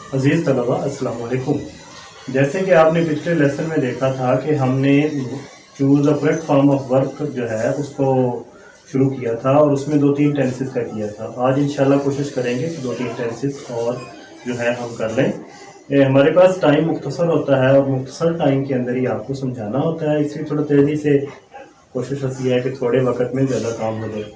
अजीज़ तलबा अस्सलाम वालेकुम। जैसे कि आपने पिछले लेसन में देखा था कि हमने choose a correct form of work जो है उसको शुरू किया था और उसमें 2-3 टेंसेस का किया था। आज इंशाल्लाह कोशिश करेंगे कि 2-3 टेंसेस और जो है हम कर लें। हमारे पास टाइम मुख्तसर होता है और मुख्तसर टाइम के अंदर ही आपको समझाना होता है, इसलिए थोड़ा तेज़ी से कोशिश होती है कि थोड़े वक्त में ज़्यादा काम हो जाए।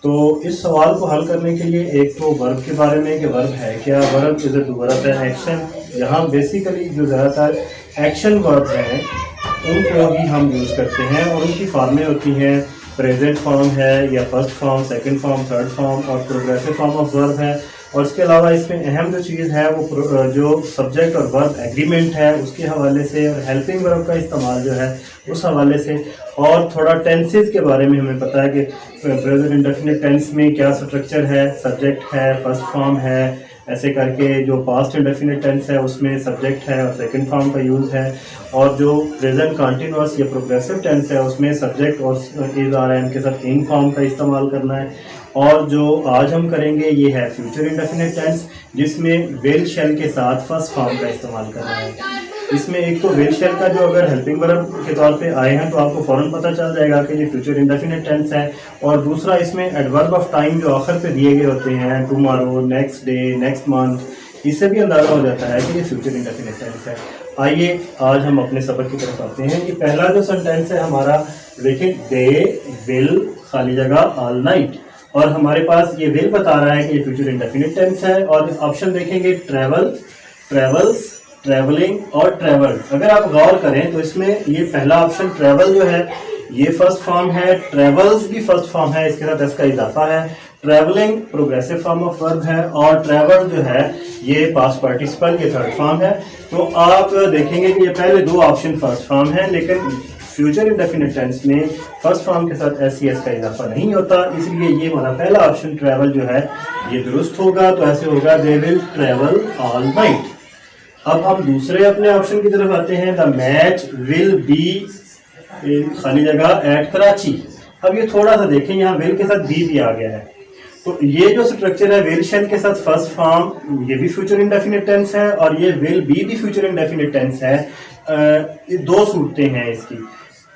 तो इस सवाल को हल करने के लिए एक तो वर्ब के बारे में कि वर्ब है क्या, वर्ब इज़ अ वर्ब है एक्शन। यहाँ बेसिकली जो ज़्यादातर एक्शन वर्ब हैं उनको ही हम यूज़ करते हैं और उनकी फॉर्में होती हैं प्रेजेंट फॉर्म है या first form, second form, third form और प्रोग्रेसिव फॉर्म ऑफ वर्ब है। और इसके अलावा इसमें अहम जो चीज़ है वो जो सब्जेक्ट और वर्ब एग्रीमेंट है उसके हवाले से और हेल्पिंग वर्ब का इस्तेमाल जो है उस हवाले से, और थोड़ा टेंसेस के बारे में हमें पता है कि प्रेजेंट इंडेफिनिट टेंस में क्या स्ट्रक्चर है, सब्जेक्ट है, फर्स्ट फॉर्म है, ऐसे करके जो पास्ट इंडेफिनिट टेंस है उसमें सब्जेक्ट है और सेकंड फॉर्म का यूज़ है, और जो प्रेजेंट कॉन्टिन्यूअस या प्रोग्रेसिव टेंस है उसमें सब्जेक्ट और इज आर एम के साथ इन फॉर्म का इस्तेमाल करना है। और जो आज हम करेंगे ये है फ्यूचर इंडेफिनिट टेंस जिसमें विल शेल के साथ फर्स्ट फॉर्म का इस्तेमाल करना है। इसमें एक तो विल शेल का जो अगर हेल्पिंग वर्ब के तौर पे आए हैं तो आपको फ़ौरन पता चल जाएगा कि ये फ्यूचर इंडेफिनिट टेंस है, और दूसरा इसमें एडवर्ब ऑफ टाइम जो आखिर पे दिए गए होते हैं tomorrow, next day, next month, इससे भी अंदाज़ा हो जाता है कि ये फ्यूचर इंडेफिनिट टेंस है। आइए आज हम अपने सबक की तरफ आते हैं कि पहला जो सेंटेंस है हमारा, देखिए दे विल खाली जगह ऑल नाइट, और हमारे पास ये विल बता रहा है कि ये फ्यूचर इंडेफिनिट टेंस है। और ऑप्शन देखेंगे ट्रैवल, ट्रैवल्स, ट्रैवलिंग और ट्रैवल। अगर आप गौर करें तो इसमें ये पहला ऑप्शन ट्रैवल जो है ये फर्स्ट फॉर्म है, ट्रैवल्स भी फर्स्ट फॉर्म है, इसके साथ इसका इजाफा है, travelling progressive form of verb है और ट्रैवल जो है ये पास्ट पार्टिसिपल ये थर्ड फॉर्म है। तो आप देखेंगे कि ये पहले दो ऑप्शन फर्स्ट फॉर्म है, लेकिन फ्यूचर इंडेफिनिट टेंस में फर्स्ट फॉर्म के साथ एस का इजाफा नहीं होता, इसलिए ये हमारा पहला ऑप्शन ट्रैवल जो है ये दुरुस्त होगा। तो ऐसे होगा they will travel all night. अब हम दूसरे अपने ऑप्शन की तरफ आते हैं, द मैच विल बी खाली जगह एट कराची। अब ये थोड़ा सा देखें, यहाँ विल के साथ बी भी आ गया है, तो ये जो स्ट्रक्चर है विल शेल के साथ फर्स्ट फॉर्म ये भी फ्यूचर इंडेफिनिट टेंस है और ये विल बी भी फ्यूचर इंडेफिनिट टेंस है। ये दो सूरतें हैं इसकी,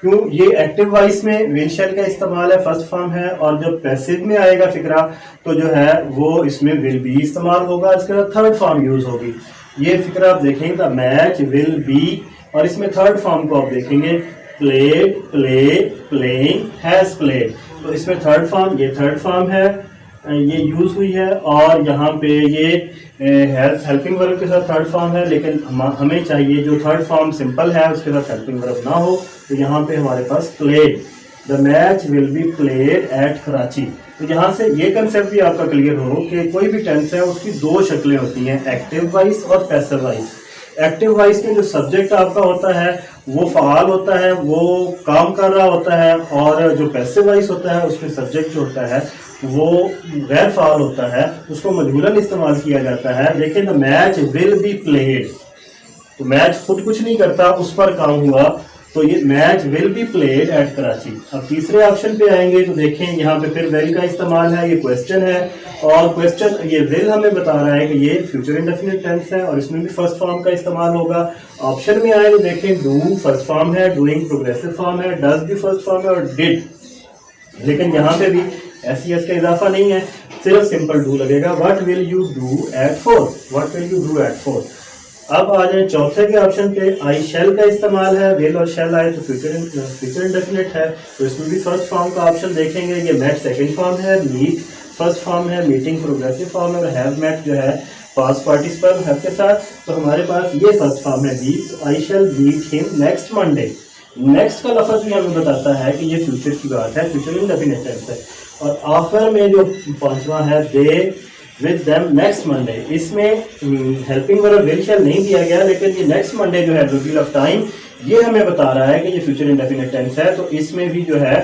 क्यों, ये एक्टिव वॉइस में विल शेल का इस्तेमाल है, फर्स्ट फॉर्म है, और जब पैसिव में आएगा फिक्रा तो जो है वो इसमें विल बी इस्तेमाल होगा, इसके बाद थर्ड फॉर्म यूज होगी। ये फिक्रा आप देखेंगे द मैच विल बी, और इसमें थर्ड फॉर्म को आप देखेंगे played, play, playing, has played. तो इसमें थर्ड फॉर्म, ये थर्ड फॉर्म है, ये यूज हुई है, और यहाँ पे ये हेल्पिंग वर्ब के साथ थर्ड फॉर्म है, लेकिन हमें चाहिए जो थर्ड फॉर्म सिंपल है उसके साथ हेल्पिंग वर्ब ना हो, तो यहाँ पे हमारे पास played, the match will be played at Karachi. तो यहाँ से ये कंसेप्ट भी आपका क्लियर हो कि कोई भी टेंस है उसकी दो शक्लें होती हैं, एक्टिव वॉइस और पैसिव वॉइस। एक्टिव वॉइस में जो सब्जेक्ट आपका होता है वो फ़ाल होता है, वो काम कर रहा होता है, और जो पैसिव वॉइस होता है उसमें सब्जेक्ट जो होता है वो गैर फ़ाल होता है, उसको मजबूरन इस्तेमाल किया जाता है। लेकिन मैच विल बी प्लेड, तो मैच खुद कुछ नहीं करता, उस पर काम हुआ, तो ये match will be played at Karachi. अब तीसरे ऑप्शन पे आएंगे तो देखें यहाँ पे फिर विल का इस्तेमाल है, ये क्वेश्चन है, और क्वेश्चन ये विल हमें बता रहा है कि ये फ्यूचर इंडेफिनिट टेंस है और इसमें भी फर्स्ट फॉर्म का इस्तेमाल होगा। ऑप्शन में आए तो देखें डू फर्स्ट फॉर्म है, डूइंग प्रोग्रेसिव फॉर्म है, डज भी फर्स्ट फॉर्म है और डिड, लेकिन यहाँ पे भी एस का इजाफा नहीं है, सिर्फ सिंपल डू लगेगा। What will you do at 4, what will you do at 4। अब आ जाए चौथे के ऑप्शन पे, आई शेल का इस्तेमाल है, विल और शेल आए तो फ्यूचर इंडेफिनिट है, तो इसमें भी फर्स्ट फॉर्म का ऑप्शन देखेंगे, ये मेट सेकंड फॉर्म है, मीट फर्स्ट फॉर्म है, मीटिंग प्रोग्रेसिव फॉर्म है, और हैव मेट जो है पास्ट पार्टिसिपल हैव के साथ, तो हमारे पास ये फर्स्ट फॉर्म है meet, I shall meet him next Monday. Next का लफ्ज भी हमें बताता है कि ये फ्यूचर की बात है, फ्यूचर इंडेफिनिट टेंस है। और आखिर में जो पांचवा है दे विद देम नेक्स्ट मंडे, इसमें हेल्पिंग वर्ब विल शेल नहीं दिया गया, लेकिन ये नेक्स्ट मंडे जो है पीरियड ऑफ टाइम ये हमें बता रहा है कि ये फ्यूचर इंडेफिनिट टेंस है, तो इसमें भी जो है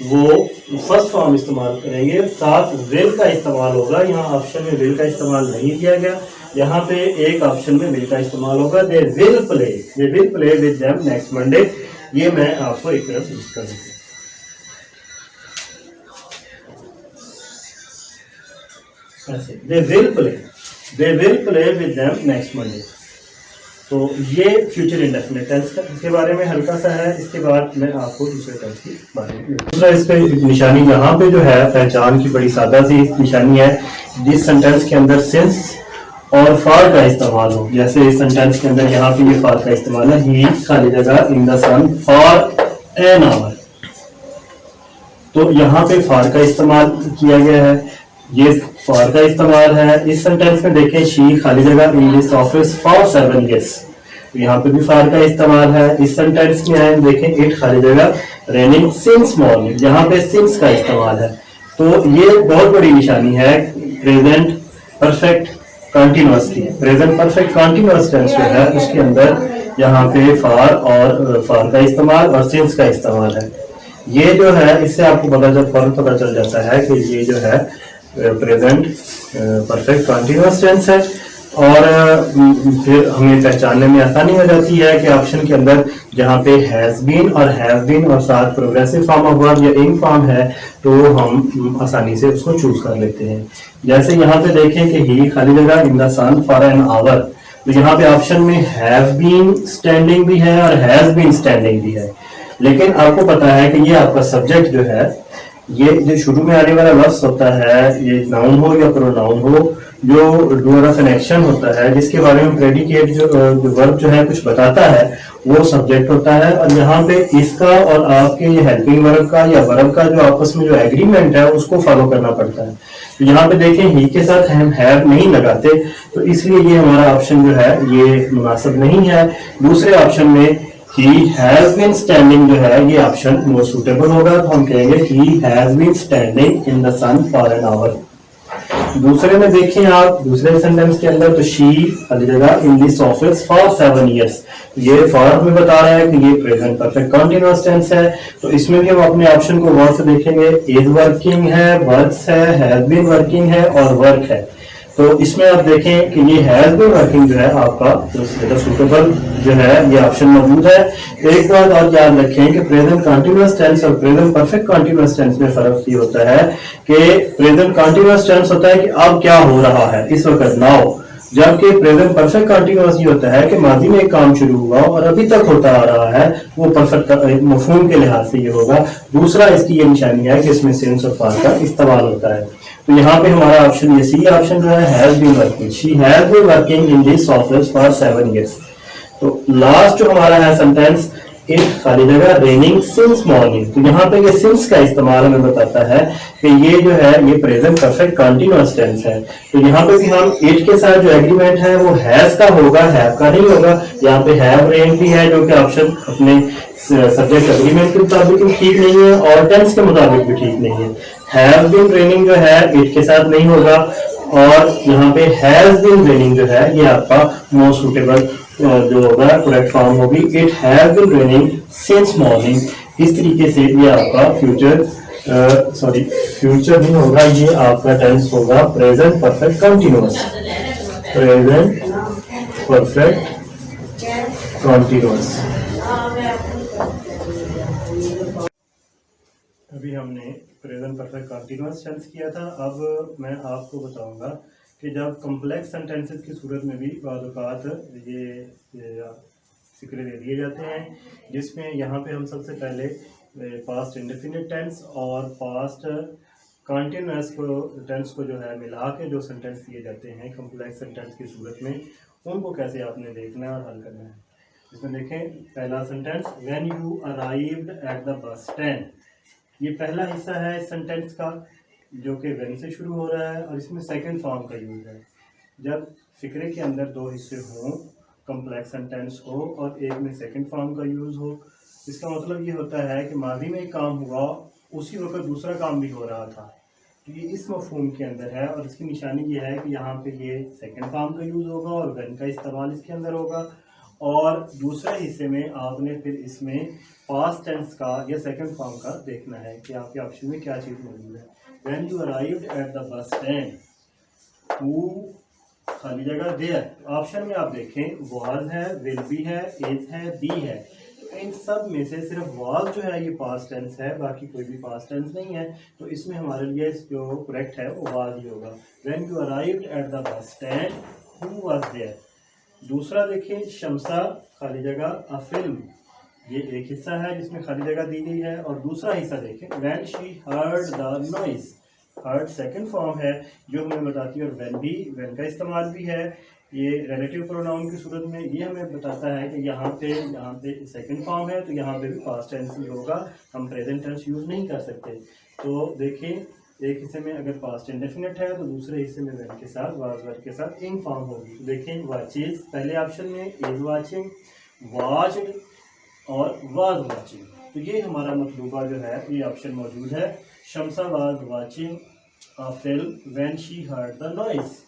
वो फर्स्ट फॉर्म इस्तेमाल करेंगे, साथ विल का इस्तेमाल होगा। यहाँ ऑप्शन में विल का इस्तेमाल नहीं किया गया, यहाँ पे एक ऑप्शन में विल का इस्तेमाल होगा, they will play with them next Monday. ये मैं आपको एक तरफ यूज कर दूँ, ऐसे they will play, they will play with them next Monday. तो ये फ्यूचर इंडेफिनिट टेंस के बारे में हल्का सा है। इसके बाद मैं आपको दूसरे टेंस के बारे में दूसरा इस पे निशानी यहाँ पे जो है पहचान की बड़ी सादा सी निशानी है। जिस सेंटेंस के अंदर सिंस और फॉर का इस्तेमाल हो, जैसे इस सेंटेंस के अंदर यहाँ पे ये फॉर का इस्तेमाल है, ही खाली जगह in the sun for an hour, तो यहाँ पे फॉर का इस्तेमाल किया गया है, ये फॉर का इस्तेमाल है। इस सेंटेंस में देखें शी खाली जगह इन दिस ऑफिस फॉर 7 years, यहाँ पे भी फॉर का इस्तेमाल है। इस सेंटेंस में आए देखें इट खाली जगह रेनिंग सिंस मॉर्निंग, यहाँ पे सिंस का इस्तेमाल है। तो ये बहुत बड़ी निशानी है प्रेजेंट परफेक्ट कंटिन्यूअस की। प्रेजेंट परफेक्ट कंटिन्यूअस टेंस जो है उसके अंदर यहाँ पे फॉर और फॉर का इस्तेमाल और सिंस का इस्तेमाल है। ये जो है इससे आपको फौरन पता चल जाता है कि ये जो है प्रेजेंट परफेक्ट कंटिन्यूअस टेंस है। और फिर हमें पहचानने में आसानी हो जाती है कि ऑप्शन के अंदर जहाँ पे हैज बीन और हैव बीन और साथ प्रोग्रेसिव फॉर्म ऑफ वर्ब या इंग फॉर्म है तो हम आसानी से उसको चूज कर लेते हैं। जैसे यहाँ पे देखें कि ही खाली जगह in the sun for an hour, तो यहाँ पे ऑप्शन में हैव बीन स्टैंडिंग भी है और हैज बीन स्टैंडिंग भी है। लेकिन आपको पता है कि ये आपका सब्जेक्ट जो है, ये जो शुरू में आने वाला लफ्ज होता है, ये नाउन हो या प्रोनाउन हो, जो डूअर ऑफ एन एक्शन होता है, जिसके बारे में प्रेडिकेट जो वर्ब जो है कुछ बताता है, वो सब्जेक्ट होता है। और यहाँ पे इसका और आपके ये हेल्पिंग वर्ब का या वर्ब का जो आपस में जो एग्रीमेंट है उसको फॉलो करना पड़ता है। तो यहाँ पे देखें ही के साथ हम हैव नहीं लगाते, तो इसलिए ये हमारा ऑप्शन जो है ये मुनासिब नहीं है। दूसरे ऑप्शन में he has been standing जो है ये ऑप्शन मोर सुटेबल होगा, तो हम कहेंगे he has been standing in the sun for an hour। दूसरे में देखें आप दूसरे सेंटेंस के अंदर, तो she खाली जगह in this office for 7 years, ये फॉर में बता रहा है कि ये प्रेजेंट परफेक्ट कंटीन्यूअस टेंस है। तो इसमें भी हम अपने ऑप्शन को गौर से देखेंगे, इज वर्किंग है, वर्क्स है, हैज बीन वर्किंग है और वर्क है। तो इसमें आप देखें कि ये हैज बीन वर्किंग जो है आपका जो सुटेबल जो है ये ऑप्शन मौजूद है। एक बात और याद रखें कि प्रेजेंट कंटीन्यूअस टेंस और प्रेजेंट परफेक्ट कंटीन्यूअस टेंस में फर्क ये होता है कि प्रेजेंट कंटीन्यूअस टेंस होता है कि अब क्या हो रहा है इस वक्त नाउ, जबकि प्रेजेंट परफेक्ट कंटीन्यूअस ये होता है कि माजी में एक काम शुरू हुआ और अभी तक होता आ रहा है, वो परफेक्ट मफहूम के लिहाज से ये होगा। दूसरा इसकी ये निशानी है कि इसमें सिंस और फॉर का इस्तेमाल होता है। तो यहाँ पे हमारा ऑप्शन ये सी ऑप्शन जो है has been working, she has been working in this office for 7 years। तो लास्ट जो हमारा है सेंटेंस, इट खाली जगह रेनिंग सिंस मॉर्निंग, तो यहाँ पे ये सिंस का इस्तेमाल हमें बताता है कि ये जो है ये प्रेजेंट परफेक्ट कंटीन्यूअस टेंस है। तो यहाँ पे भी हम इट के साथ जो एग्रीमेंट है वो हैज का होगा, हैव का नहीं होगा। यहाँ पे हैव रेन भी है जो कि ऑप्शन अपने सब्जेक्ट एग्रीमेंट के मुताबिक भी ठीक नहीं है और टेंस के मुताबिक भी ठीक नहीं है। हैव बीन रेनिंग जो है इट के साथ नहीं होगा और यहाँ पे हैज बीन रेनिंग जो है ये आपका मोस्ट सुटेबल जो होगा करेक्ट फॉर्म होगी, it has been raining since morning. इस तरीके से ये आपका फ्यूचर नहीं होगा, ये आपका टेंस होगा present perfect continuous, present perfect continuous. अभी हमने प्रेजेंट परफेक्ट कंटीन्यूअस टेंस किया था। अब मैं आपको बताऊंगा कि जब कॉम्प्लेक्स सेंटेंसेस की सूरत में भी बाद औक़ात ये फ़िक्रे दे दिए जाते हैं, जिसमें यहाँ पे हम सबसे पहले पास्ट इंडेफिनिट टेंस और पास्ट कंटीन्यूअस टेंस को जो है मिला के जो सेंटेंस दिए जाते हैं कॉम्प्लेक्स सेंटेंस की सूरत में, उनको कैसे आपने देखना है और हल करना है। इसमें देखें पहला sentence, when you arrived at the bus stand, ये पहला हिस्सा है इस सेंटेंस का जो कि व्हेन से शुरू हो रहा है और इसमें सेकंड फॉर्म का यूज़ है। जब फिक्रे के अंदर दो हिस्से हों, कॉम्प्लेक्स सेंटेंस हो और एक में सेकंड फॉर्म का यूज़ हो, इसका मतलब ये होता है कि माजी में एक काम हुआ उसी वक्त दूसरा काम भी हो रहा था। तो ये इस मफहूम के अंदर है और इसकी निशानी ये है कि यहाँ पे ये सेकंड फॉर्म का यूज़ होगा और व्हेन का इस्तेमाल इसके अंदर होगा। और दूसरे हिस्से में आपने फिर इसमें पास्ट टेंस का या सेकंड फॉर्म का देखना है कि आपके ऑप्शन में क्या चीज़ मौजूद है। When you arrived at the bus stand, who खाली जगह देयर, ऑप्शन में आप देखें वाज है, विल बी है, इज है, बी है। तो इन सब में से सिर्फ वाज जो है ये पास्ट टेंस है, बाकी कोई भी पास्ट टेंस नहीं है, तो इसमें हमारे लिए जो करेक्ट है वो वाज ही होगा। When you arrived at the bus stand who was there. दूसरा देखें, शमसा खाली जगह अ फिल्म, ये एक हिस्सा है जिसमें खाली जगह दी गई है, और दूसरा हिस्सा देखें when she heard the noise. Heard second form है जो हमें बताती है, और व्हेन भी, व्हेन का इस्तेमाल भी है ये रिलेटिव प्रोनाउन की सूरत में। ये हमें बताता है कि यहाँ पे सेकंड फॉर्म है तो यहाँ पे भी पास्ट टेंस ही होगा, हम प्रेजेंट टेंस यूज़ नहीं कर सकते। तो देखें, एक हिस्से में अगर पास्ट इंडेफिनिट है तो दूसरे हिस्से में व्हेन के साथ, वाज वर्ब के साथ ing फॉर्म होगी। देखें, वाचेस पहले ऑप्शन में, इज वाचिंग, वॉच्ड और वाज वाचिंग, तो ये हमारा मतलूबा जो है ये ऑप्शन मौजूद है। Shamsa was watching a film when she heard the noise.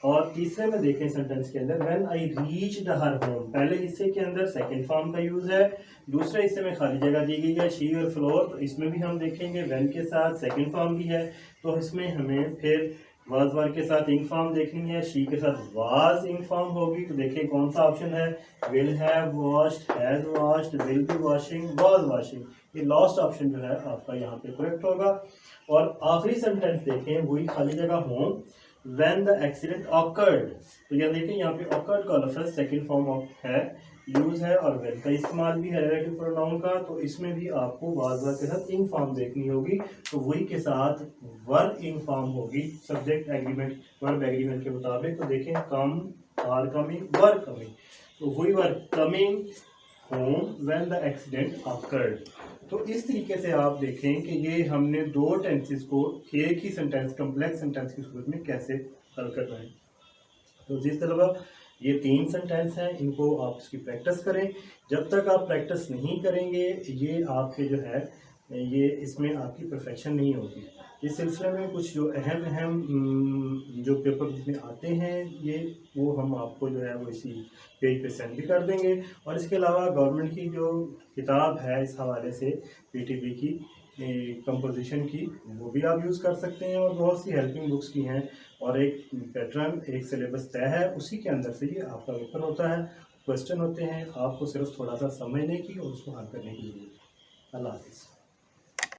और तीसरे में देखें सेंटेंस के अंदर, when I reached her home, पहले हिस्से के अंदर सेकंड फॉर्म का यूज़ है, दूसरे हिस्से में खाली जगह दी गई है शी और फ्लोर, तो इसमें भी हम देखेंगे व्हेन के साथ सेकंड फॉर्म भी है, तो इसमें हमें फिर वाज वर्ब के साथ ing फॉर्म देखनी है, शी के साथ वाज ing फॉर्म होगी। तो देखिए कौन सा ऑप्शन है, will have washed, has washed, will be washing, was washing, ये लास्ट ऑप्शन जो है आपका यहाँ पे करेक्ट होगा। और आखिरी सेंटेंस देखें, वही खाली जगह home when the accident awkward, तो यहाँ देखें यहाँ पे ऑकर्ड का लफ्ज़ सेकंड फॉर्म ऑफ है, यूज़ है, और व्हेन का इस्तेमाल भी है रिलेटिव प्रोनाउन का, तो इसमें भी आपको वाज वर्ब के साथ ing फॉर्म देखनी होगी, तो वही के साथ वर्ब ing फॉर्म होगी सब्जेक्ट एग्रीमेंट, वर्ब एग्रीमेंट के मुताबिक। तो देखें, कम, आर कमिंग, वर कमिंग, तो वही verb coming home when the accident awkward. तो इस तरीके से आप देखें कि ये हमने दो टेंसेस को एक ही सेंटेंस, कम्प्लेक्स सेंटेंस की सूरत में कैसे हल करना है। तो जिस तरह ये 3 सेंटेंस हैं, इनको आप इसकी प्रैक्टिस करें। जब तक आप प्रैक्टिस नहीं करेंगे ये आपके जो है ये इसमें आपकी परफेक्शन नहीं होगी। इस सिलसिले में कुछ जो अहम जो पेपर जिसमें आते हैं ये, वो हम आपको जो है वो इसी पेज पे सेंड भी कर देंगे। और इसके अलावा गवर्नमेंट की जो किताब है इस हवाले से पीटीबी की कंपोजिशन की, वो भी आप यूज़ कर सकते हैं, और बहुत सी हेल्पिंग बुक्स की हैं, और एक पैटर्न, एक सिलेबस तय है, उसी के अंदर से ये आपका पेपर होता है, क्वेश्चन होते हैं, आपको सिर्फ थोड़ा सा समझने की और उसको हल करने की ज़रूरत है। अल्लाह हाफ़िज़।